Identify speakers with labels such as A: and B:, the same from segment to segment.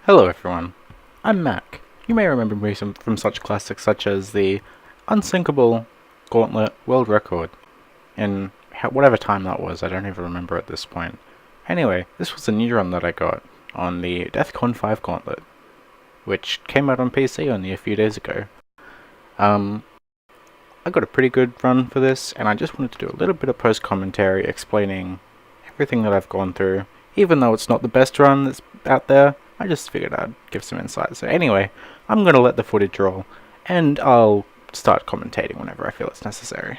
A: Hello everyone, I'm Mac. You may remember me from such classics such as the unsinkable Gauntlet world record in whatever time that was. I don't even remember at this point. Anyway, this was a new run that I got on the FIVE Gauntlet, which came out on PC only a few days ago. I got a pretty good run for this, and I just wanted to do a little bit of post-commentary explaining everything that I've gone through. Even though it's not the best run that's out there, I just figured I'd give some insight. So anyway, I'm going to let the footage roll, and I'll start commentating whenever I feel it's necessary.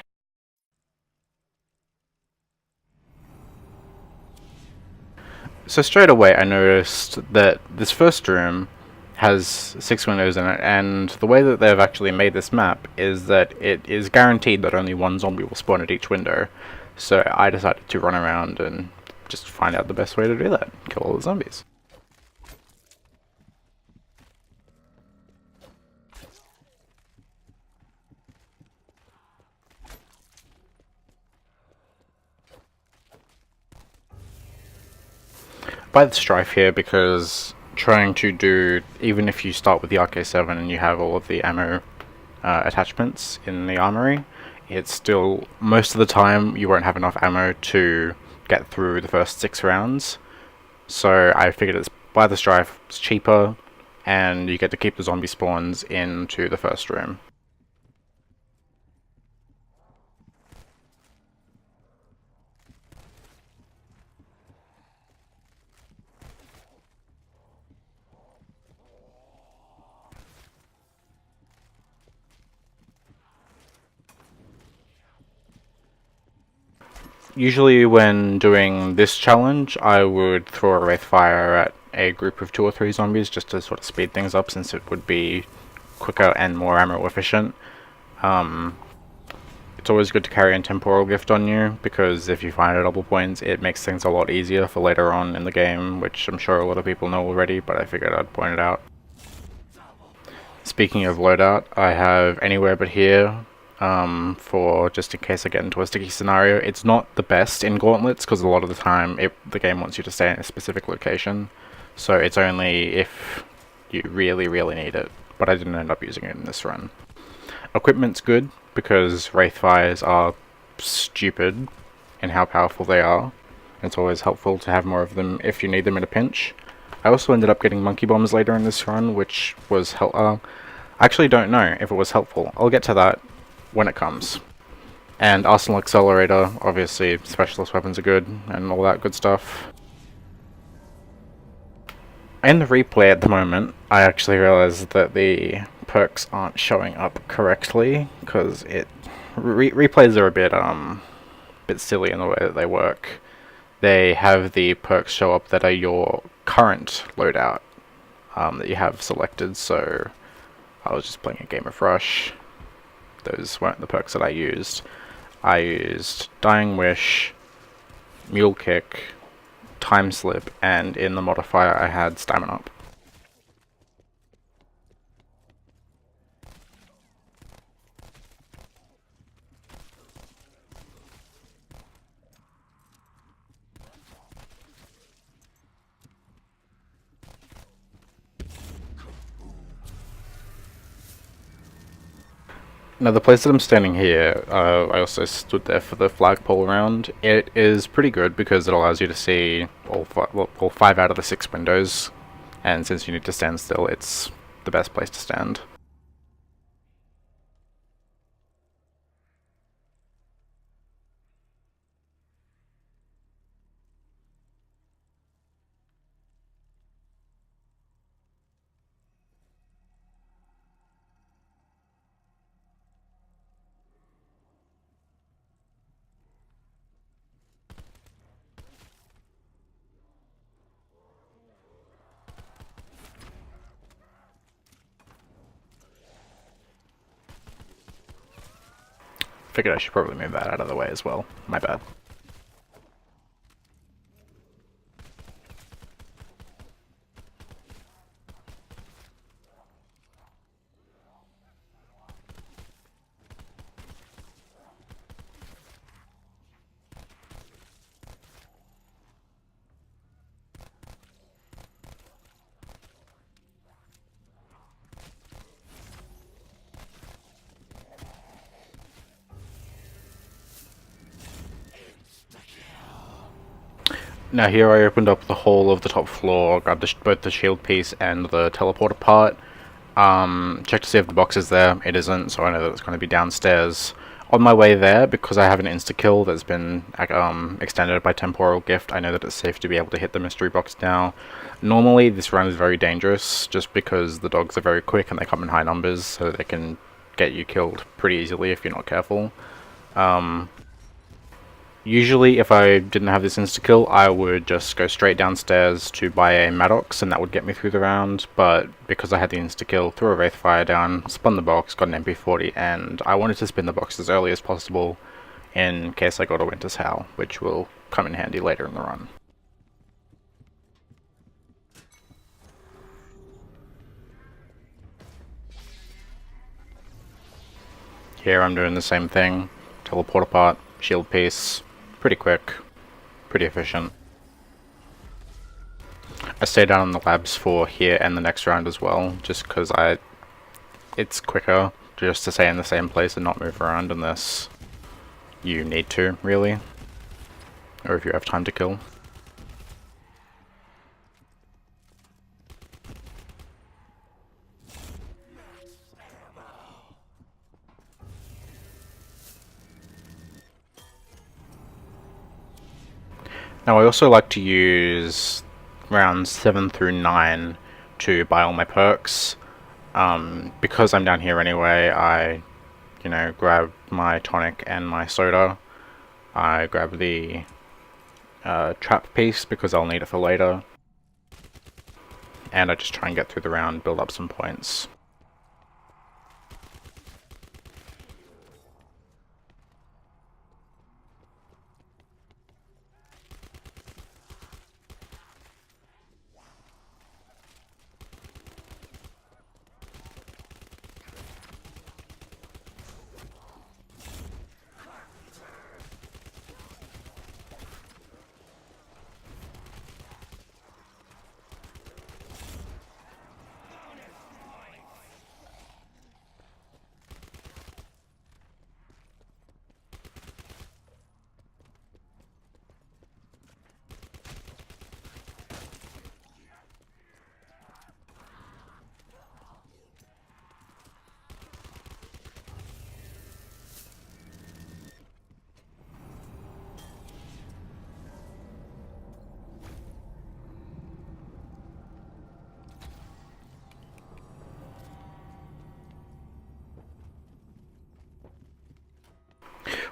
A: So straight away I noticed that this first room has 6 windows in it, and the way that they've actually made this map is that it is guaranteed that only one zombie will spawn at each window. So I decided to run around and just find out the best way to do that. Kill all the zombies. By the strife here because trying to do, even if you start with the RK7 and you have all of the ammo attachments in the armory, it's still, most of the time you won't have enough ammo to get through the first 6 rounds. So I figured it's by the strife, it's cheaper, and you get to keep the zombie spawns into the first room. Usually when doing this challenge, I would throw a Wraith Fire at a group of 2 or 3 zombies just to sort of speed things up, since it would be quicker and more ammo efficient. It's always good to carry a Temporal Gift on you, because if you find a double points, it makes things a lot easier for later on in the game, which I'm sure a lot of people know already, but I figured I'd point it out. Speaking of loadout, I have Anywhere But Here, for just in case I get into a sticky scenario. It's not the best in gauntlets because a lot of the time the game wants you to stay in a specific location, so it's only if you really need it, but I didn't end up using it in this run. Equipment's good because Wraith Fires are stupid in how powerful they are. It's always helpful to have more of them if you need them in a pinch. I also ended up getting Monkey Bombs later in this run, which was I actually don't know if it was helpful. I'll get to that when it comes. And Arsenal Accelerator, obviously specialist weapons are good, and all that good stuff. In the replay at the moment, I actually realized that the perks aren't showing up correctly, because replays are a bit silly in the way that they work. They have the perks show up that are your current loadout that you have selected, so I was just playing a game of Rush. Those weren't the perks that I used. I used Dying Wish, Mule Kick, Time Slip, and in the modifier I had Stamina Up. Now the place that I'm standing here, I also stood there for the flagpole round. It is pretty good because it allows you to see all 5 out of the 6 windows, and since you need to stand still, it's the best place to stand. Figured I should probably move that out of the way as well. My bad. Now here I opened up the whole of the top floor, grabbed both the shield piece and the teleporter part. Check to see if the box is there. It isn't, so I know that it's going to be downstairs. On my way there, because I have an insta-kill that's been extended by Temporal Gift, I know that it's safe to be able to hit the mystery box now. Normally, this run is very dangerous, just because the dogs are very quick and they come in high numbers, so they can get you killed pretty easily if you're not careful. Usually, if I didn't have this insta-kill, I would just go straight downstairs to buy a Maddox, and that would get me through the round, but because I had the insta-kill, threw a Wraithfire down, spun the box, got an MP40, and I wanted to spin the box as early as possible in case I got a Winter's Howl, which will come in handy later in the run. Here I'm doing the same thing, teleport apart, shield piece, pretty quick, pretty efficient. I stay down in the labs for here and the next round as well, just because it's quicker just to stay in the same place and not move around unless you need to, really, or if you have time to kill. Now I also like to use rounds 7 through 9 to buy all my perks. Because I'm down here anyway, I, grab my tonic and my soda. I grab the trap piece because I'll need it for later. And I just try and get through the round, build up some points.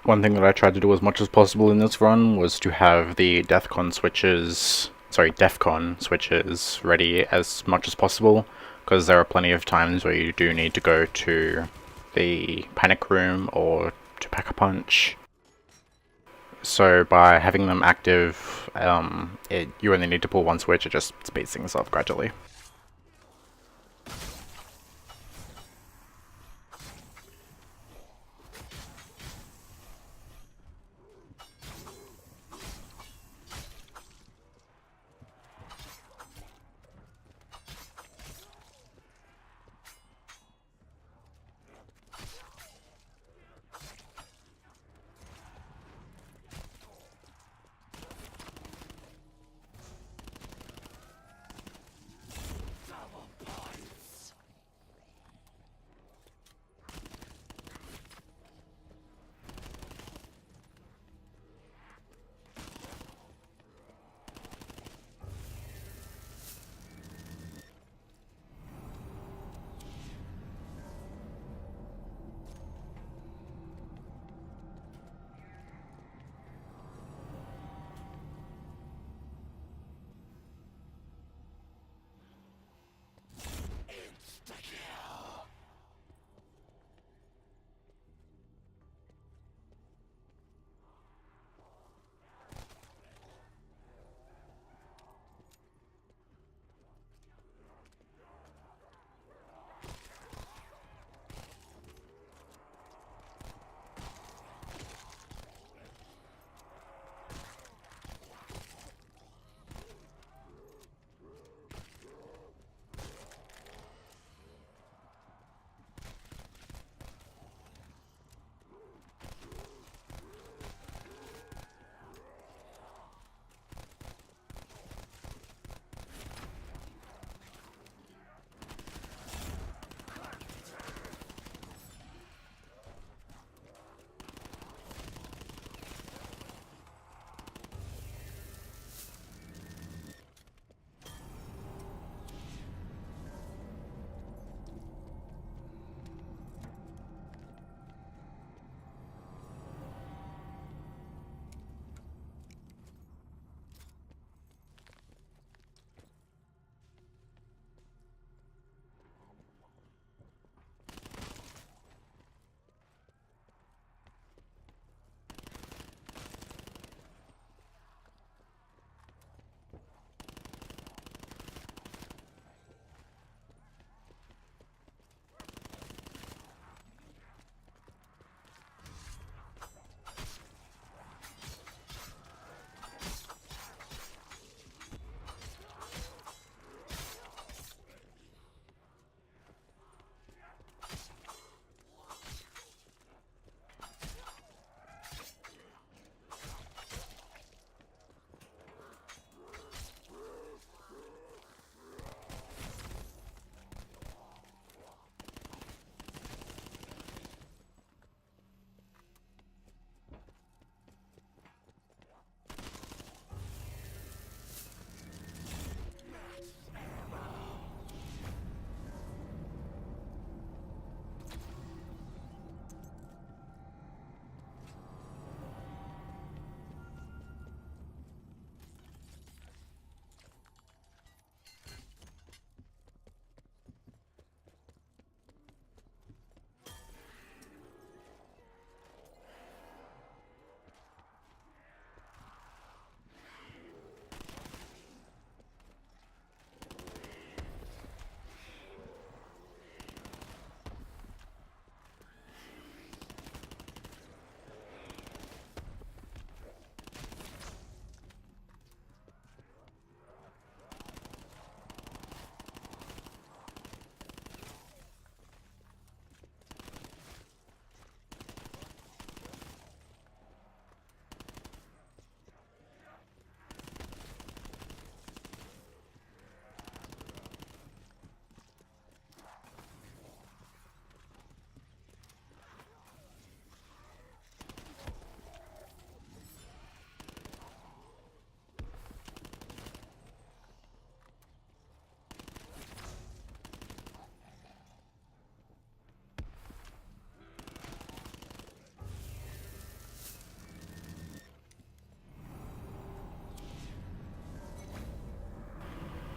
A: One thing that I tried to do as much as possible in this run was to have the DEFCON switches ready as much as possible, because there are plenty of times where you do need to go to the panic room or to pack a punch. So by having them active, you only need to pull one switch, it just speeds things up gradually.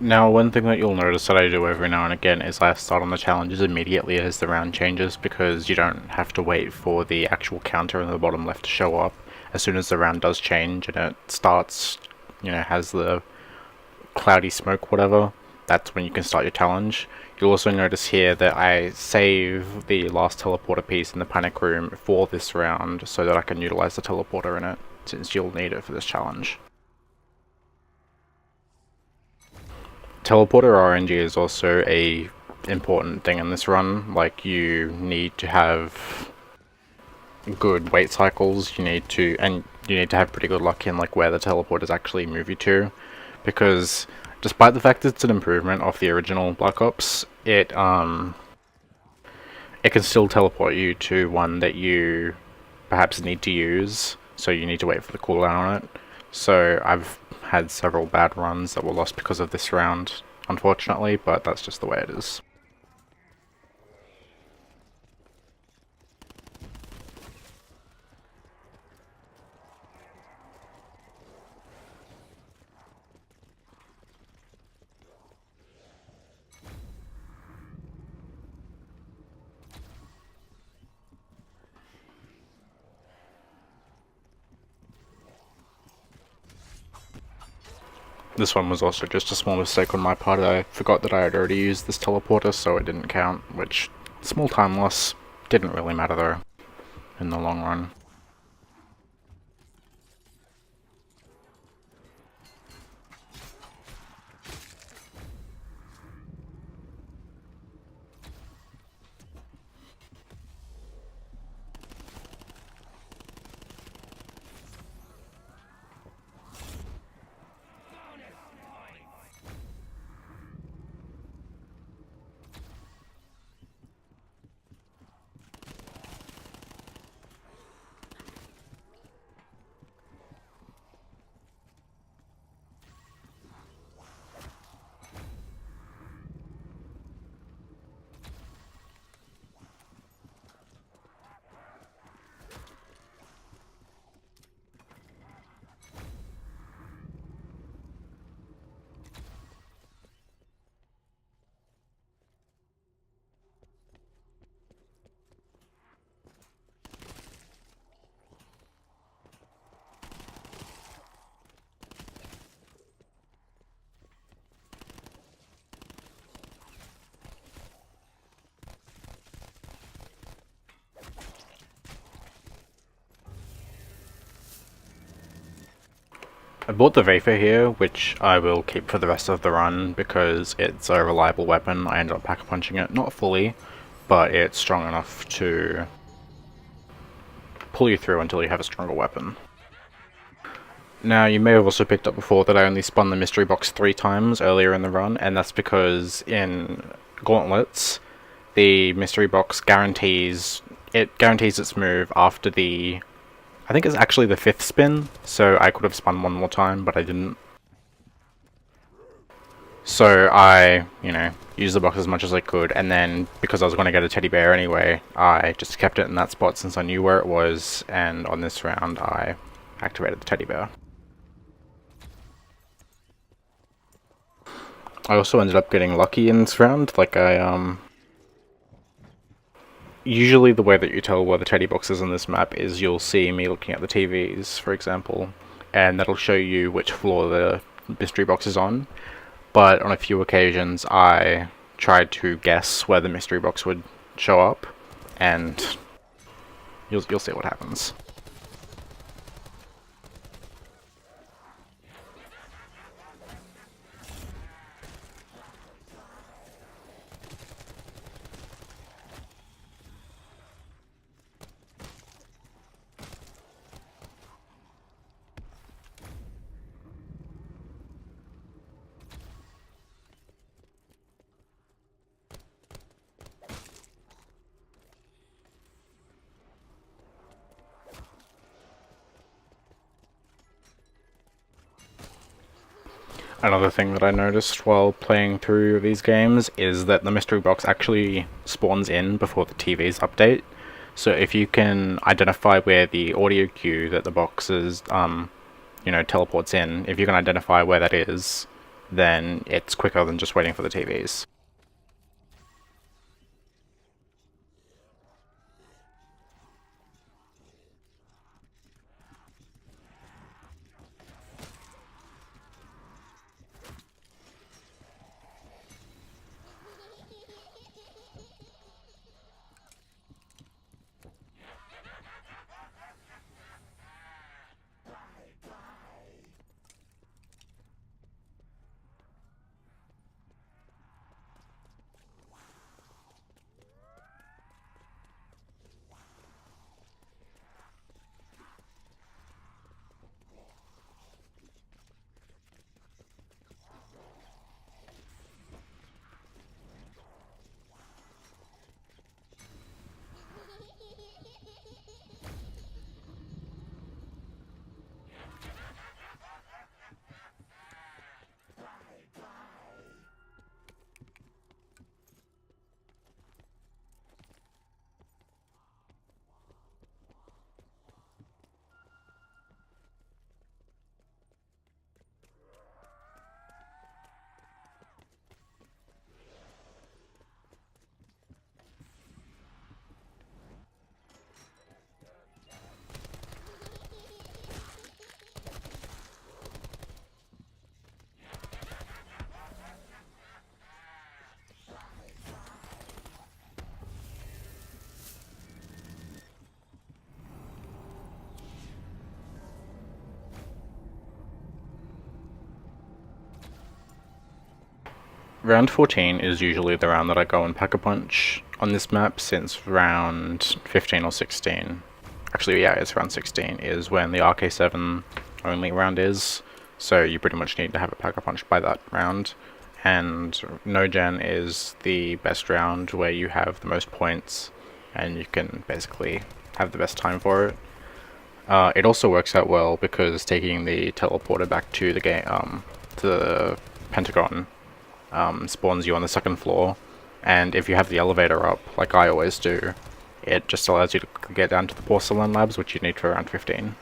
A: Now, one thing that you'll notice that I do every now and again is I start on the challenges immediately as the round changes, because you don't have to wait for the actual counter in the bottom left to show up. As soon as the round does change and it starts, has the cloudy smoke, whatever, that's when you can start your challenge. You'll also notice here that I save the last teleporter piece in the panic room for this round so that I can utilize the teleporter in it, since you'll need it for this challenge. Teleporter RNG is also a important thing in this run. Like, you need to have good wait cycles, you need to have pretty good luck in like where the teleporters actually move you to, because despite the fact that it's an improvement off the original Black Ops, it can still teleport you to one that you perhaps need to use, so you need to wait for the cooldown on it. So I've had several bad runs that were lost because of this round, unfortunately, but that's just the way it is. This one was also just a small mistake on my part. I forgot that I had already used this teleporter, so it didn't count, which, small time loss, didn't really matter though, in the long run. I bought the Vapor here, which I will keep for the rest of the run because it's a reliable weapon. I ended up pack-punching it, not fully, but it's strong enough to pull you through until you have a stronger weapon. Now, you may have also picked up before that I only spun the mystery box 3 times earlier in the run, and that's because in Gauntlets, the mystery box guarantees its move after the, I think it's actually the 5th spin, so I could have spun one more time, but I didn't. So I, used the box as much as I could, and then, because I was going to get a teddy bear anyway, I just kept it in that spot since I knew where it was, and on this round I activated the teddy bear. I also ended up getting lucky in this round. Like, usually the way that you tell where the teddy box is on this map is you'll see me looking at the TVs, for example, and that'll show you which floor the mystery box is on. But on a few occasions I tried to guess where the mystery box would show up, and you'll see what happens. Another thing that I noticed while playing through these games is that the mystery box actually spawns in before the TVs update. So if you can identify where the audio cue that the box is, teleports in, if you can identify where that is, then it's quicker than just waiting for the TVs. Round 14 is usually the round that I go and Pack-a-Punch on this map, since round 15 or 16, actually yeah, it's round 16, is when the RK7 only round is, so you pretty much need to have a Pack-a-Punch by that round, and no gen is the best round where you have the most points and you can basically have the best time for it. It also works out well because taking the teleporter back to the game, to the Pentagon, spawns you on the second floor, and if you have the elevator up, like I always do, it just allows you to get down to the porcelain labs, which you need for round 15.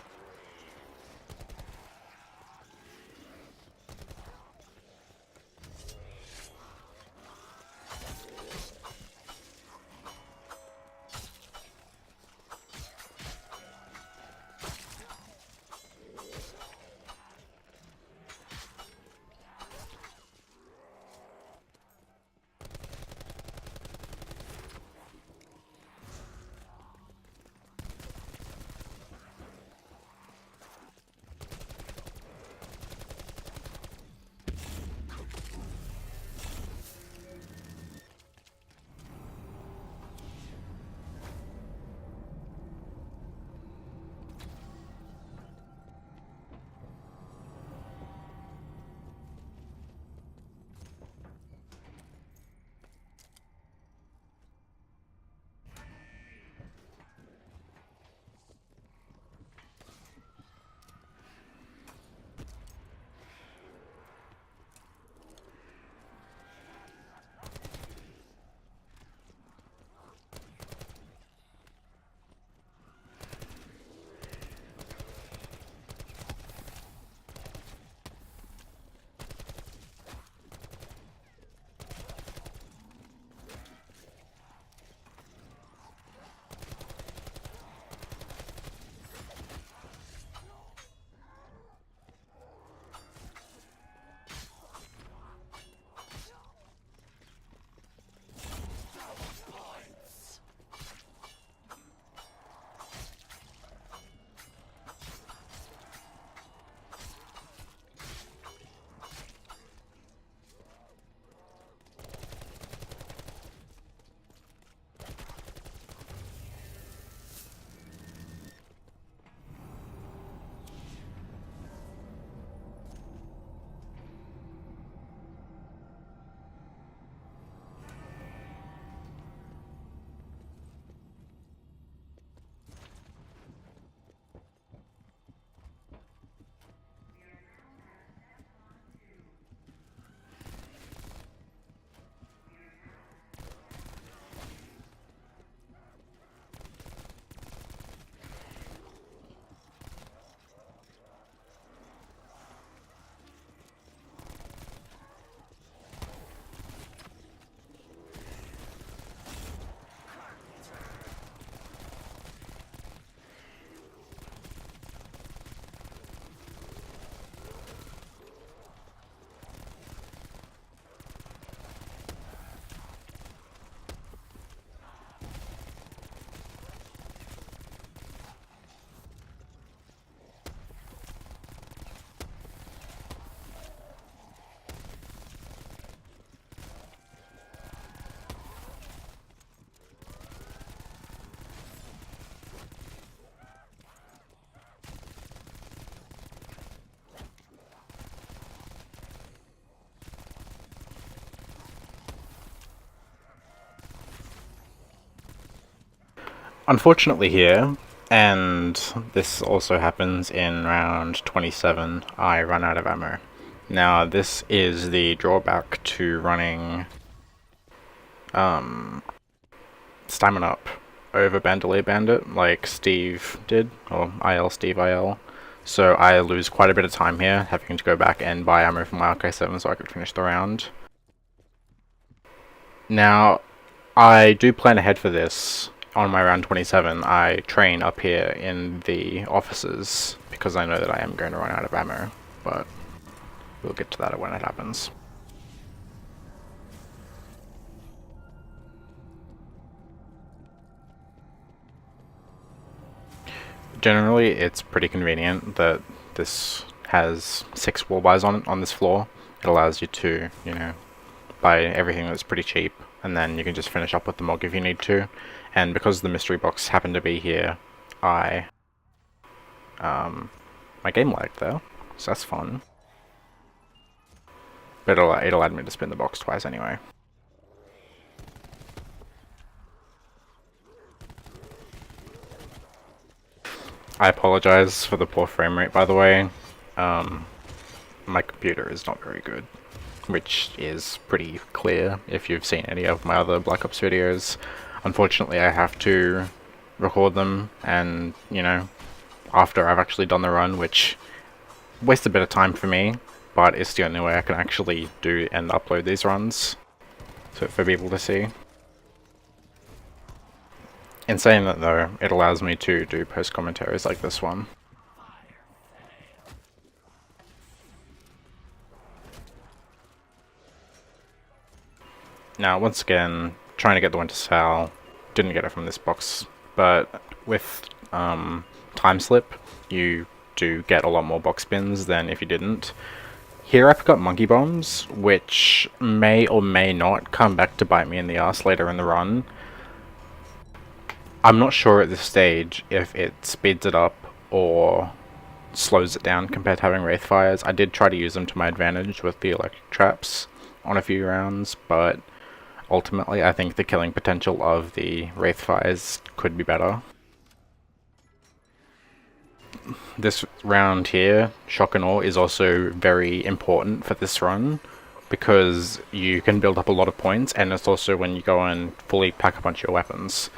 A: Unfortunately here, and this also happens in round 27, I run out of ammo. Now this is the drawback to running Stamina Up over Bandolier Bandit like Steve did, or Steve IL. So I lose quite a bit of time here, having to go back and buy ammo for my RK7 so I could finish the round. Now, I do plan ahead for this. On my round 27, I train up here in the offices because I know that I am going to run out of ammo, but we'll get to that when it happens. Generally, it's pretty convenient that this has 6 wall buys on this floor. It allows you to, buy everything that's pretty cheap, and then you can just finish up with the MOG if you need to. And because the mystery box happened to be here, my game lagged there, so that's fun. But it allowed me to spin the box twice anyway. I apologize for the poor frame rate, by the way. My computer is not very good, which is pretty clear if you've seen any of my other Black Ops videos. Unfortunately, I have to record them, and, after I've actually done the run, which wastes a bit of time for me, but it's the only way I can actually do and upload these runs for people to see. In saying that though, it allows me to do post commentaries like this one. Now, once again, trying to get the Winter Sal, didn't get it from this box, but with time slip, you do get a lot more box spins than if you didn't. Here I've got monkey bombs, which may or may not come back to bite me in the ass later in the run. I'm not sure at this stage if it speeds it up or slows it down compared to having Wraith Fires. I did try to use them to my advantage with the electric traps on a few rounds, but ultimately I think the killing potential of the Wraith Fires could be better. This round here, shock and awe, is also very important for this run because you can build up a lot of points, and it's also when you go and fully pack a bunch of your weapons.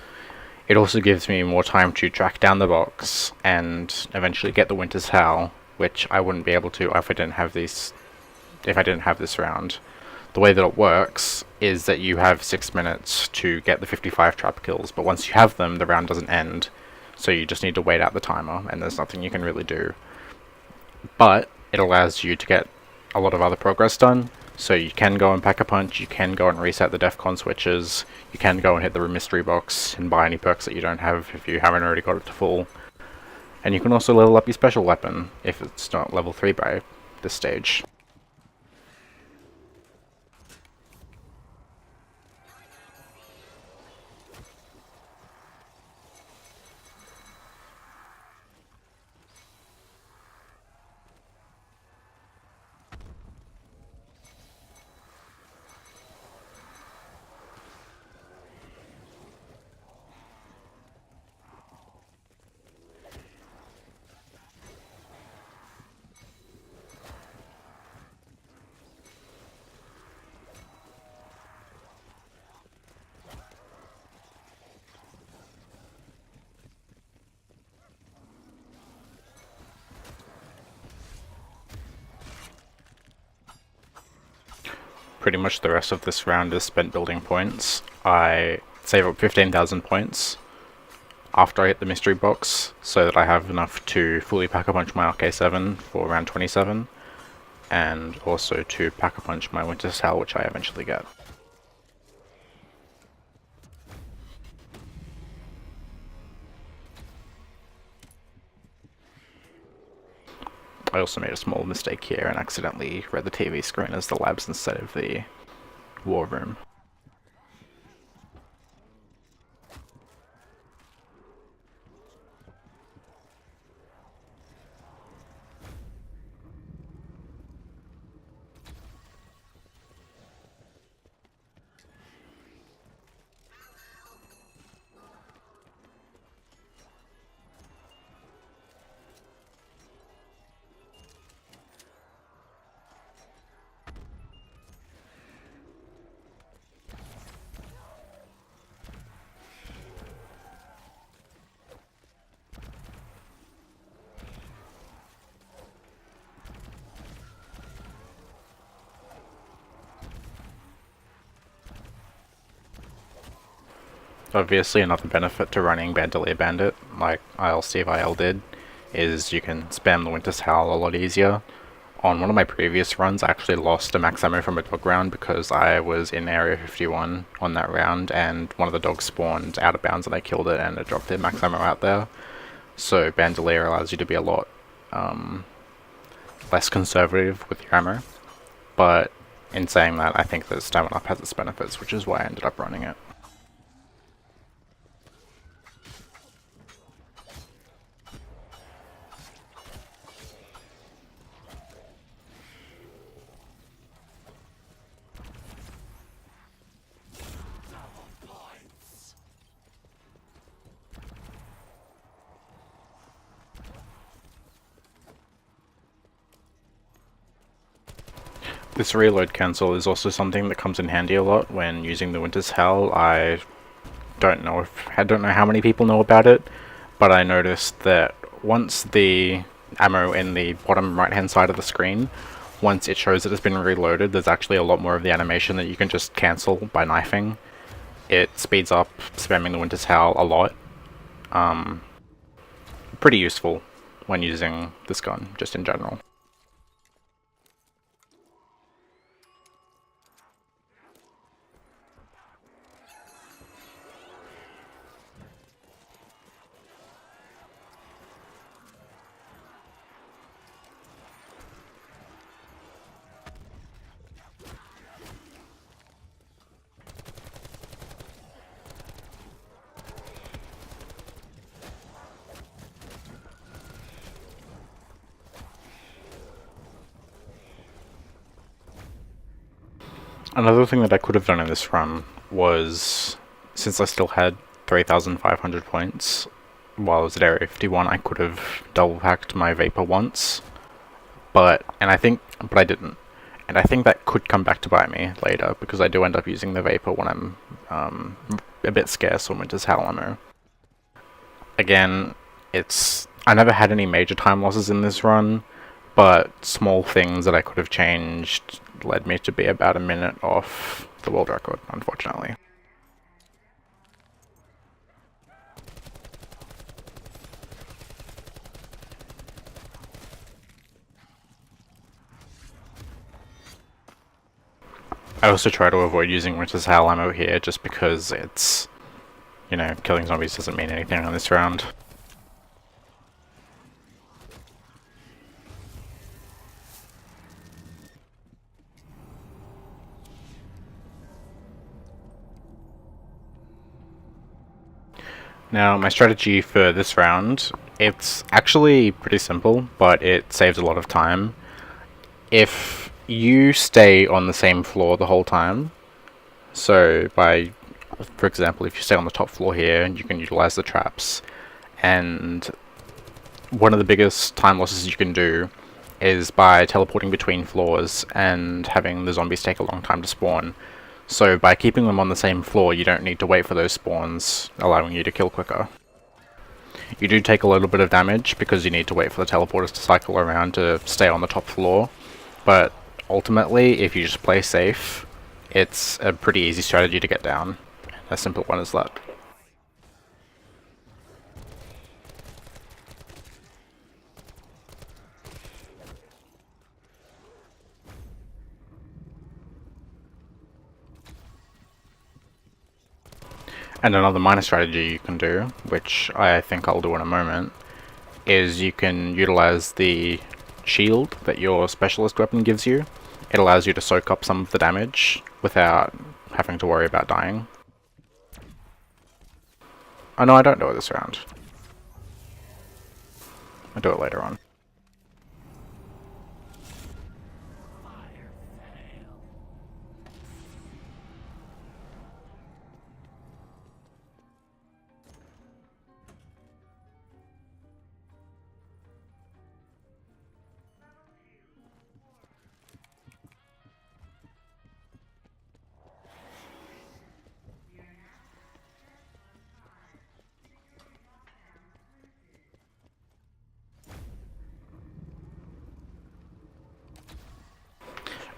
A: It also gives me more time to track down the box and eventually get the Winter's Howl, which I wouldn't be able to if I didn't have this round. The way that it works is that you have 6 minutes to get the 55 trap kills, but once you have them, the round doesn't end, so you just need to wait out the timer, and there's nothing you can really do. But it allows you to get a lot of other progress done, so you can go and pack a punch, you can go and reset the DEFCON switches, you can go and hit the mystery box and buy any perks that you don't have if you haven't already got it to full. And you can also level up your special weapon if it's not level 3 by this stage. Pretty much the rest of this round is spent building points. I save up 15,000 points after I hit the mystery box, so that I have enough to fully pack a punch my RK7 for round 27, and also to pack a punch my Winter Sal, which I eventually get. I also made a small mistake here and accidentally read the TV screen as the labs instead of the war room. Obviously, another benefit to running Bandolier Bandit, like Steve did, is you can spam the Winter's Howl a lot easier. On one of my previous runs, I actually lost a max ammo from a dog round because I was in Area 51 on that round, and one of the dogs spawned out of bounds and I killed it, and it dropped their max ammo out there. So Bandolier allows you to be a lot less conservative with your ammo. But in saying that, I think that Stamina Up has its benefits, which is why I ended up running it. This reload cancel is also something that comes in handy a lot when using the Winter's Howl. I don't know how many people know about it, but I noticed that once the ammo in the bottom right hand side of the screen, once it shows that it's been reloaded, there's actually a lot more of the animation that you can just cancel by knifing. It speeds up spamming the Winter's Howl a lot. Pretty useful when using this gun, just in general. Another thing that I could have done in this run was, since I still had 3,500 points while I was at Area 51, I could have double packed my Vapor once, but I didn't. And I think that could come back to bite me later, because I do end up using the Vapor when I'm a bit scarce on Winter's Howl ammo. Again, I never had any major time losses in this run, but small things that I could have changed led me to be about a minute off the world record, unfortunately. I also try to avoid using Winter's Howl ammo here, just because it's, killing zombies doesn't mean anything on this round. Now, my strategy for this round, it's actually pretty simple, but it saves a lot of time. If you stay on the same floor the whole time, so for example, if you stay on the top floor here, you can utilize the traps, and one of the biggest time losses you can do is by teleporting between floors and having the zombies take a long time to spawn. So by keeping them on the same floor, you don't need to wait for those spawns, allowing you to kill quicker. You do take a little bit of damage because you need to wait for the teleporters to cycle around to stay on the top floor, but ultimately, if you just play safe, it's a pretty easy strategy to get down. A simple one as that. And another minor strategy you can do, which I think I'll do in a moment, is you can utilize the shield that your specialist weapon gives you. It allows you to soak up some of the damage without having to worry about dying. Oh no, I don't do it this round. I'll do it later on.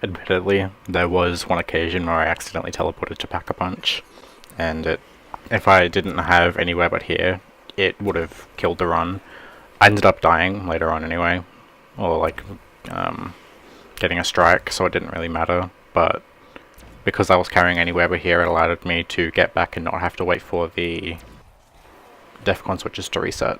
A: Admittedly, there was one occasion where I accidentally teleported to Pack-a-Punch, and it if I didn't have anywhere but here, it would have killed the run. I ended up dying later on anyway, or like getting a strike, so it didn't really matter. But because I was carrying anywhere but here, it allowed me to get back and not have to wait for the defcon switches to reset.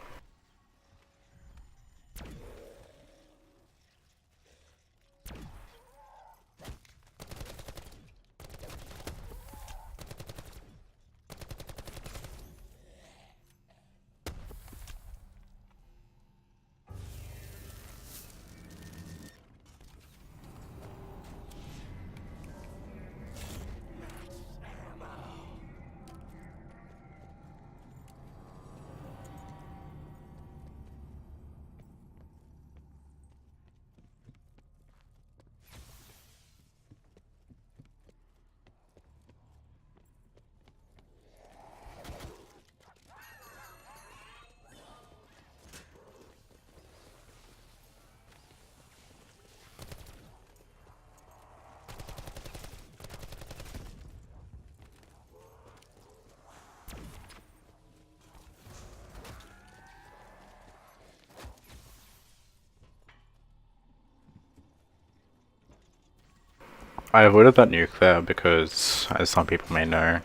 A: I avoided that nuke there because, as some people may know,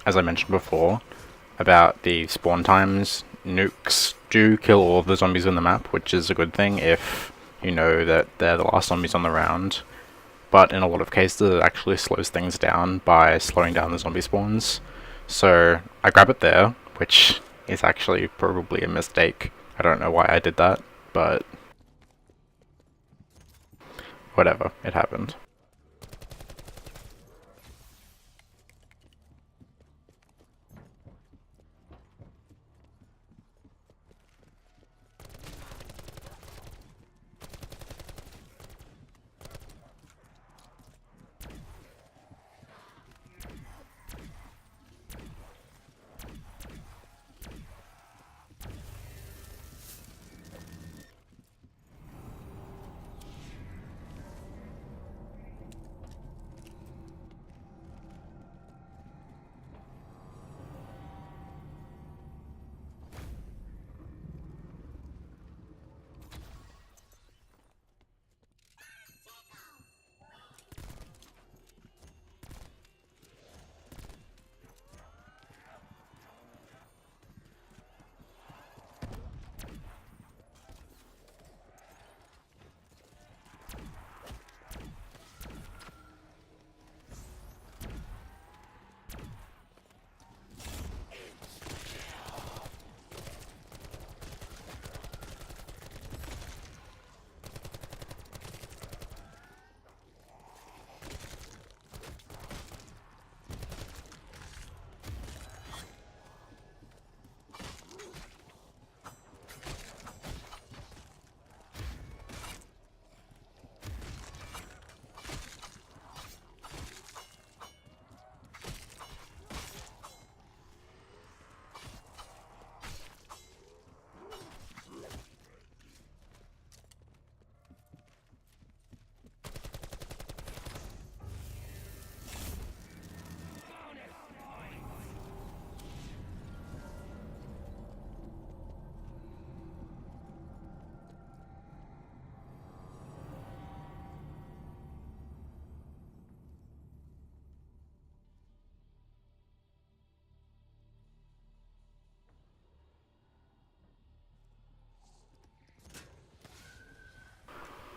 A: as I mentioned before, about the spawn times, nukes do kill all of the zombies in the map, which is a good thing if you know that they're the last zombies on the round. But in a lot of cases, it actually slows things down by slowing down the zombie spawns. So I grab it there, which is actually probably a mistake. I don't know why I did that, but whatever, it happened.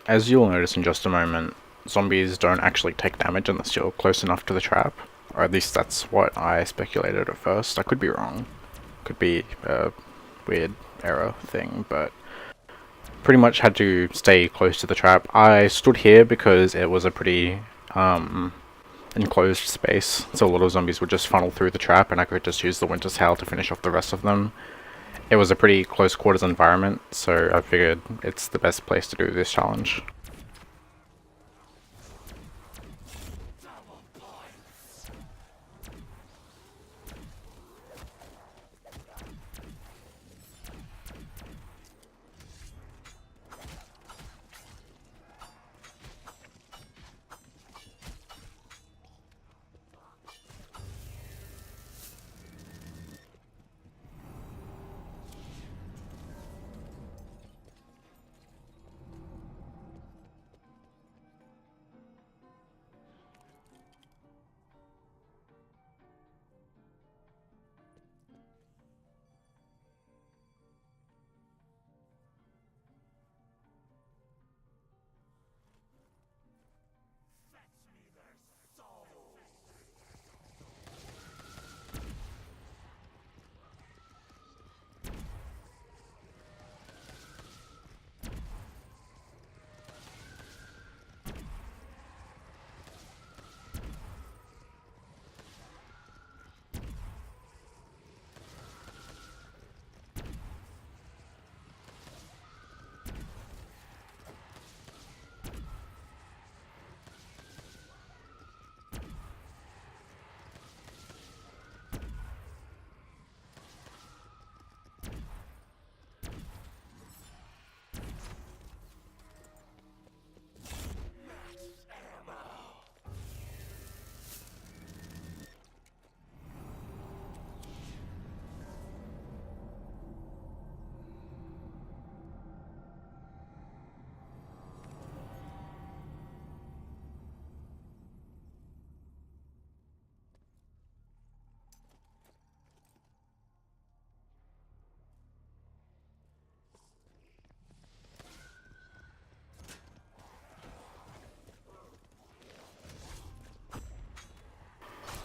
A: As you'll notice in just a moment, zombies don't actually take damage unless you're close enough to the trap. Or at least that's what I speculated at first. I could be wrong. Could be a weird error thing, but pretty much had to stay close to the trap. I stood here because it was a pretty enclosed space, so a lot of zombies would just funnel through the trap and I could just use the Winter's Hail to finish off the rest of them. It was a pretty close quarters environment, so I figured it's the best place to do this challenge.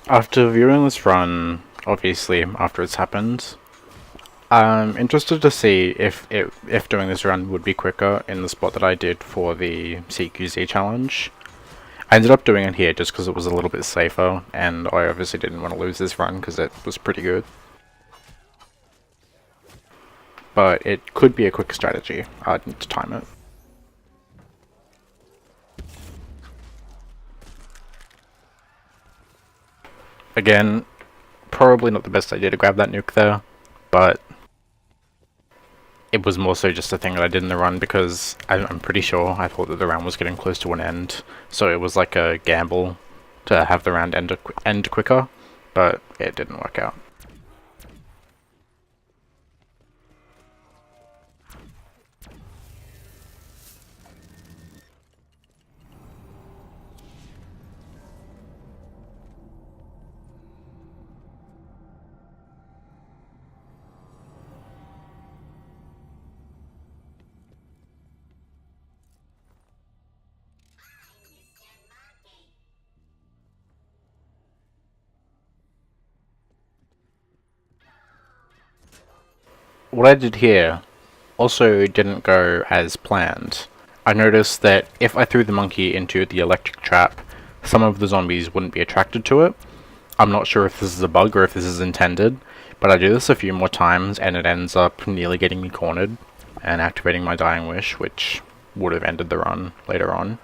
A: After viewing this run, obviously after it's happened, I'm interested to see if doing this run would be quicker in the spot that I did for the CQZ challenge. I ended up doing it here just because it was a little bit safer, and I obviously didn't want to lose this run because it was pretty good. But it could be a quick strategy. I'd need to time it. Again, probably not the best idea to grab that nuke there, but it was more so just a thing that I did in the run because I'm pretty sure I thought that the round was getting close to an end, so it was like a gamble to have the round end quicker, but it didn't work out. What I did here also didn't go as planned. I noticed that if I threw the monkey into the electric trap, some of the zombies wouldn't be attracted to it. I'm not sure if this is a bug or if this is intended, but I do this a few more times and it ends up nearly getting me cornered and activating my dying wish, which would have ended the run later on.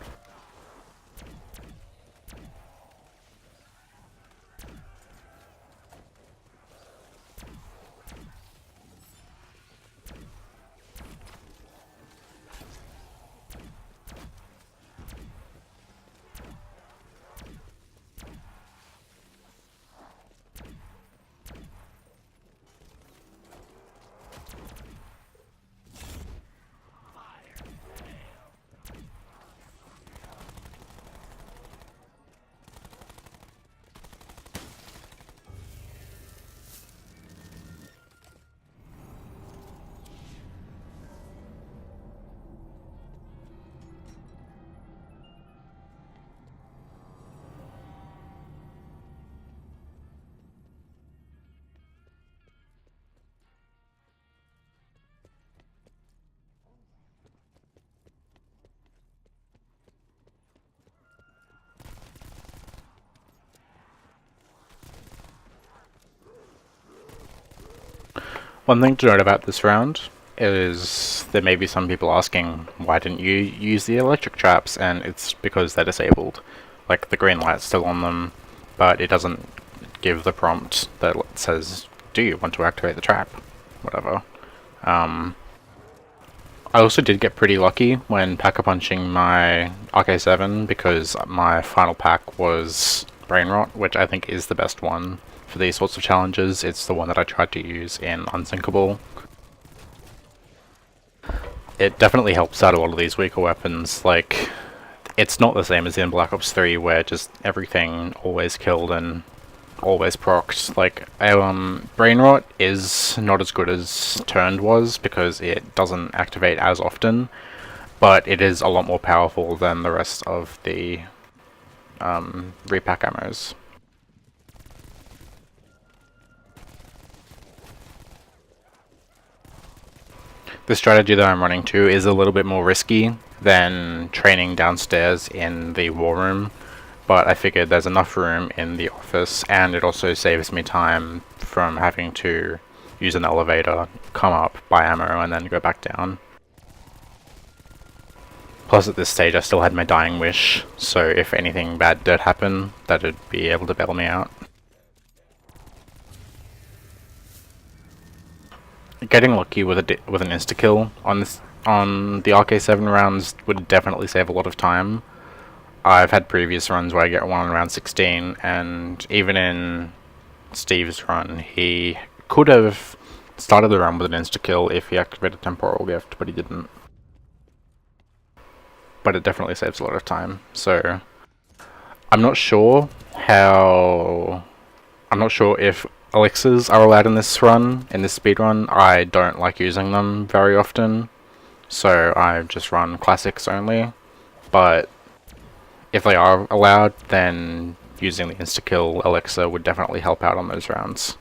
A: One thing to note about this round is there may be some people asking, why didn't you use the electric traps? And it's because they're disabled. Like, the green light's still on them, but it doesn't give the prompt that says, do you want to activate the trap? Whatever. I also did get pretty lucky when pack-a-punching my RK7 because my final pack was Brain Rot, which I think is the best one for these sorts of challenges. It's the one that I tried to use in Unsinkable. It definitely helps out a lot of these weaker weapons. Like, it's not the same as in Black Ops 3 where just everything always killed and always procced. Like, Brain Rot is not as good as Turned was because it doesn't activate as often, but it is a lot more powerful than the rest of the repack ammos. The strategy that I'm running to is a little bit more risky than training downstairs in the war room, but I figured there's enough room in the office, and it also saves me time from having to use an elevator, come up, buy ammo, and then go back down. Plus at this stage I still had my dying wish, so if anything bad did happen, that'd be able to bail me out. Getting lucky with an insta-kill on the RK7 rounds would definitely save a lot of time. I've had previous runs where I get one around 16, and even in Steve's run, he could have started the run with an insta-kill if he activated Temporal Gift, but he didn't. But it definitely saves a lot of time, so I'm not sure if elixirs are allowed in this run, in this speed run. I don't like using them very often, so I just run classics only, but if they are allowed, then using the insta-kill elixir would definitely help out on those rounds.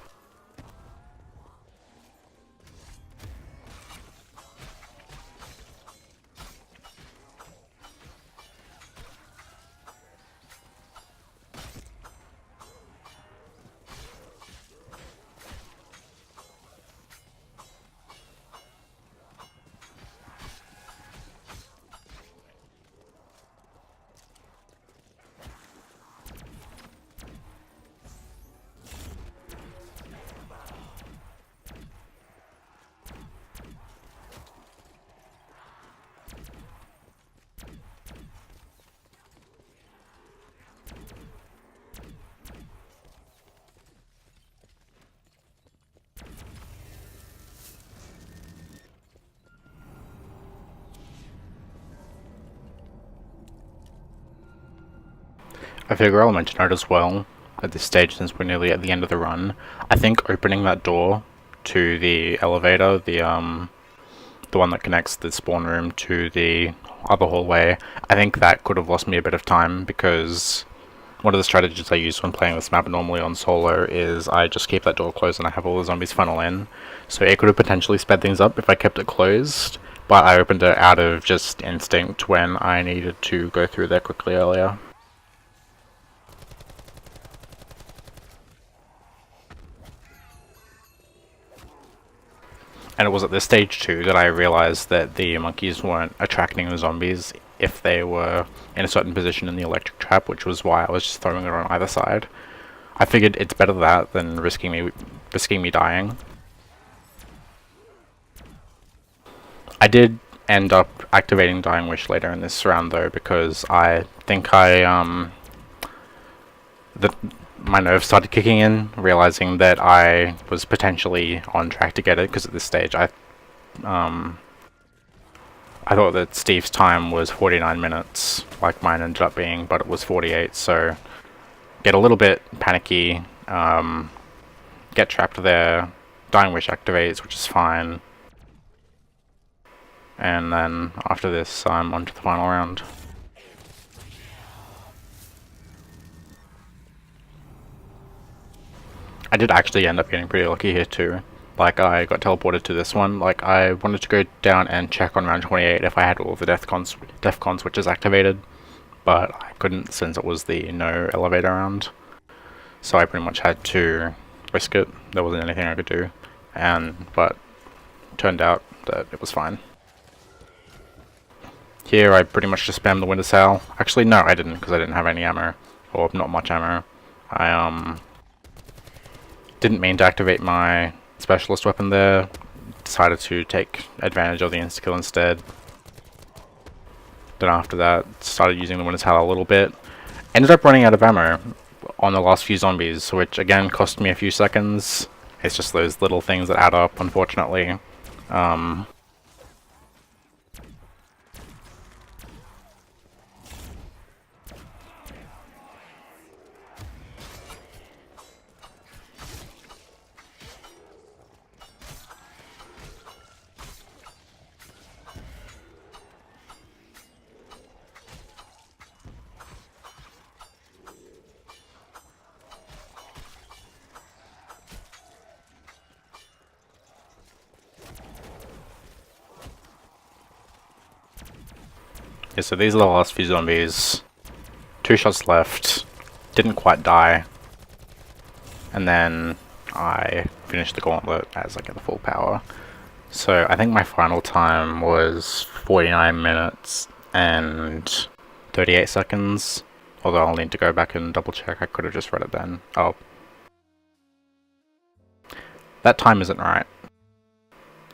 A: I figure I'll mention it as well at this stage, since we're nearly at the end of the run. I think opening that door to the elevator, the one that connects the spawn room to the other hallway, I think that could have lost me a bit of time, because one of the strategies I use when playing this map normally on solo is I just keep that door closed and I have all the zombies funnel in. So it could have potentially sped things up if I kept it closed, but I opened it out of just instinct when I needed to go through there quickly earlier. And it was at this stage too that I realized that the monkeys weren't attracting the zombies if they were in a certain position in the electric trap, which was why I was just throwing it on either side. I figured it's better that than risking me dying. I did end up activating Dying Wish later in this round though, because I think my nerves started kicking in, realizing that I was potentially on track to get it, because at this stage I thought that Steve's time was 49 minutes, like mine ended up being, but it was 48, so get a little bit panicky, get trapped there, Dying Wish activates, which is fine, and then after this I'm on to the final round. I did actually end up getting pretty lucky here too. Like, I got teleported to this one. Like, I wanted to go down and check on round 28 if I had all of the DEFCON switches activated, but I couldn't since it was the no elevator round. So I pretty much had to risk it. There wasn't anything I could do, but turned out that it was fine. Here I pretty much just spammed the Winter Sail. Actually, no, I didn't, because I didn't have any ammo, or not much ammo. I didn't mean to activate my specialist weapon there, decided to take advantage of the insta-kill instead. Then after that, started using the Winter's Howl a little bit. Ended up running out of ammo on the last few zombies, which again cost me a few seconds. It's just those little things that add up, unfortunately. Yeah, so these are the last few zombies. 2 shots left. Didn't quite die. And then I finished the gauntlet as I get the full power. So I think my final time was 49 minutes and 38 seconds. Although I'll need to go back and double check. I could have just read it then. Oh. That time isn't right.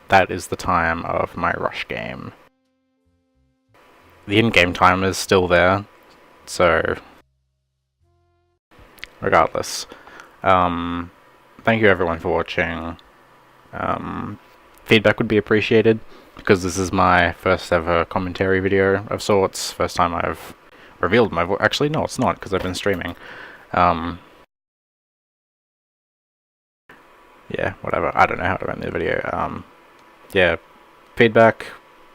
A: That is the time of my rush game. The in-game time is still there, so regardless. Thank you everyone for watching. Feedback would be appreciated, because this is my first ever commentary video of sorts. First time I've revealed my voice. Actually, no, it's not, because I've been streaming. Yeah, whatever. I don't know how to end the video. Yeah, feedback.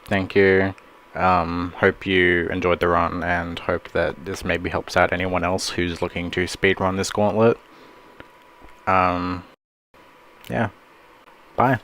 A: Thank you. Hope you enjoyed the run, and hope that this maybe helps out anyone else who's looking to speedrun this gauntlet. Yeah. Bye.